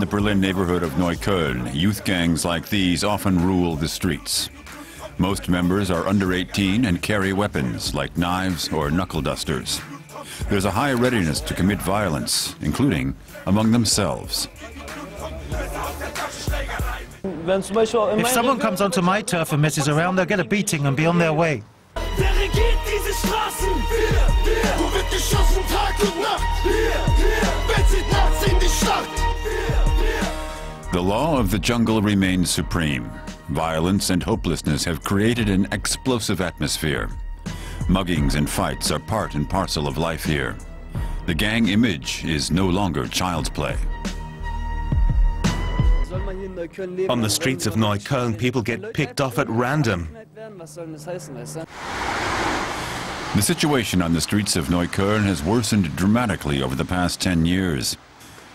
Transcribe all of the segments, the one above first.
in the Berlin neighborhood of Neukölln, youth gangs like these often rule the streets. Most members are under 18 and carry weapons like knives or knuckle dusters. There's a high readiness to commit violence, including among themselves. If someone comes onto my turf and messes around, they'll get a beating and be on their way. The law of the jungle remains supreme. Violence and hopelessness have created an explosive atmosphere. Muggings and fights are part and parcel of life here. The gang image is no longer child's play. On the streets of Neukölln, people get picked off at random. The situation on the streets of Neukölln has worsened dramatically over the past 10 years.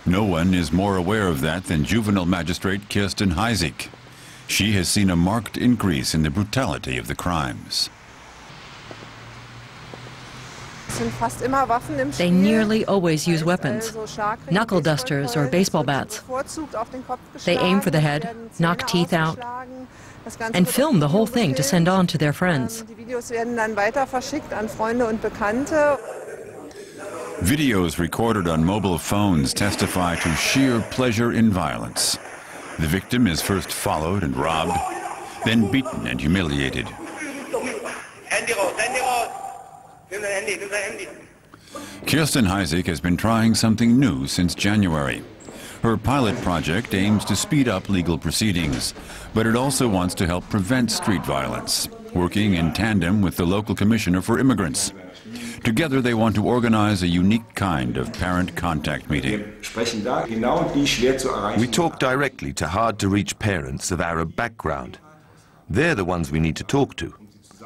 No one is more aware of that than juvenile magistrate Kirsten Heisig. She has seen a marked increase in the brutality of the crimes. They nearly always use weapons, knuckle dusters or baseball bats. They aim for the head, knock teeth out, and film the whole thing to send on to their friends. Videos recorded on mobile phones testify to sheer pleasure in violence. The victim is first followed and robbed, then beaten and humiliated. Kirsten Heisig has been trying something new since January. Her pilot project aims to speed up legal proceedings, but it also wants to help prevent street violence, working in tandem with the local commissioner for immigrants. Together they want to organize a unique kind of parent contact meeting. We talk directly to hard-to-reach parents of Arab background. They're the ones we need to talk to.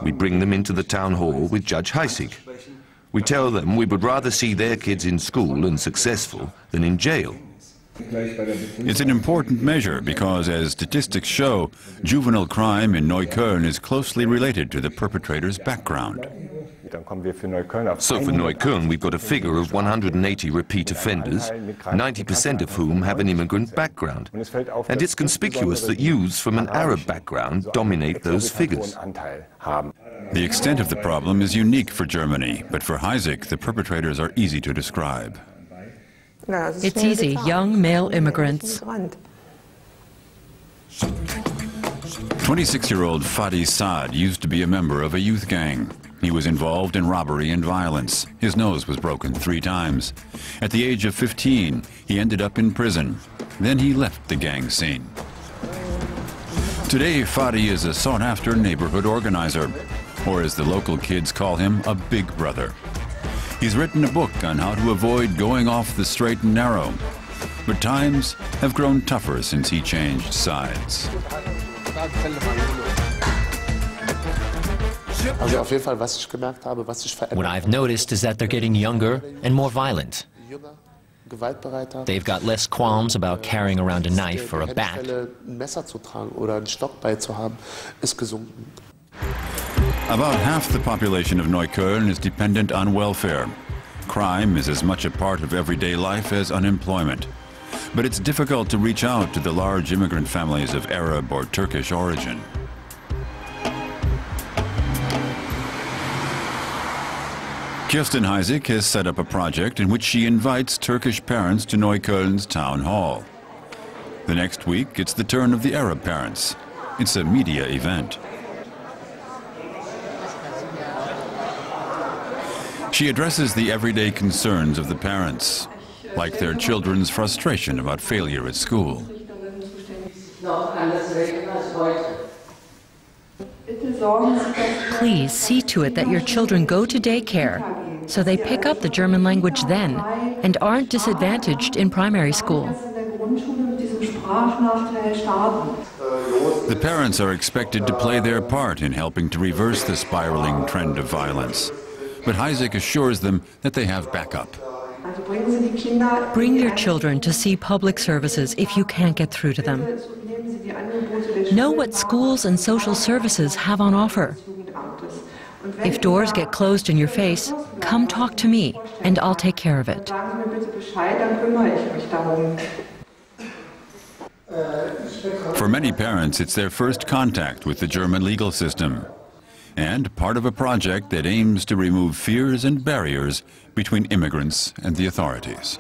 We bring them into the town hall with Judge Heisig. We tell them we would rather see their kids in school and successful than in jail. It's an important measure because, as statistics show, juvenile crime in Neukölln is closely related to the perpetrator's background. So for Neukölln, we've got a figure of 180 repeat offenders, 90% of whom have an immigrant background. And it's conspicuous that youths from an Arab background dominate those figures. The extent of the problem is unique for Germany, but for Heisig, the perpetrators are easy to describe. It's easy, young male immigrants. 26-year-old Fadi Saad used to be a member of a youth gang. He was involved in robbery and violence. His nose was broken 3 times. At the age of 15, he ended up in prison. Then he left the gang scene. Today, Fadi is a sought-after neighborhood organizer, or as the local kids call him, a big brother. He's written a book on how to avoid going off the straight and narrow. But times have grown tougher since he changed sides. What I've noticed is that they're getting younger and more violent. They've got less qualms about carrying around a knife or a bat. About half the population of Neukölln is dependent on welfare. Crime is as much a part of everyday life as unemployment. But it's difficult to reach out to the large immigrant families of Arab or Turkish origin. Kirsten Heisig has set up a project in which she invites Turkish parents to Neukölln's town hall. The next week, it's the turn of the Arab parents. It's a media event. She addresses the everyday concerns of the parents, like their children's frustration about failure at school. Please see to it that your children go to daycare so they pick up the German language then and aren't disadvantaged in primary school. The parents are expected to play their part in helping to reverse the spiraling trend of violence. But Heisig assures them that they have backup. Bring your children to see public services if you can't get through to them. Know what schools and social services have on offer. If doors get closed in your face, come talk to me, and I'll take care of it. For many parents, it's their first contact with the German legal system, and part of a project that aims to remove fears and barriers between immigrants and the authorities.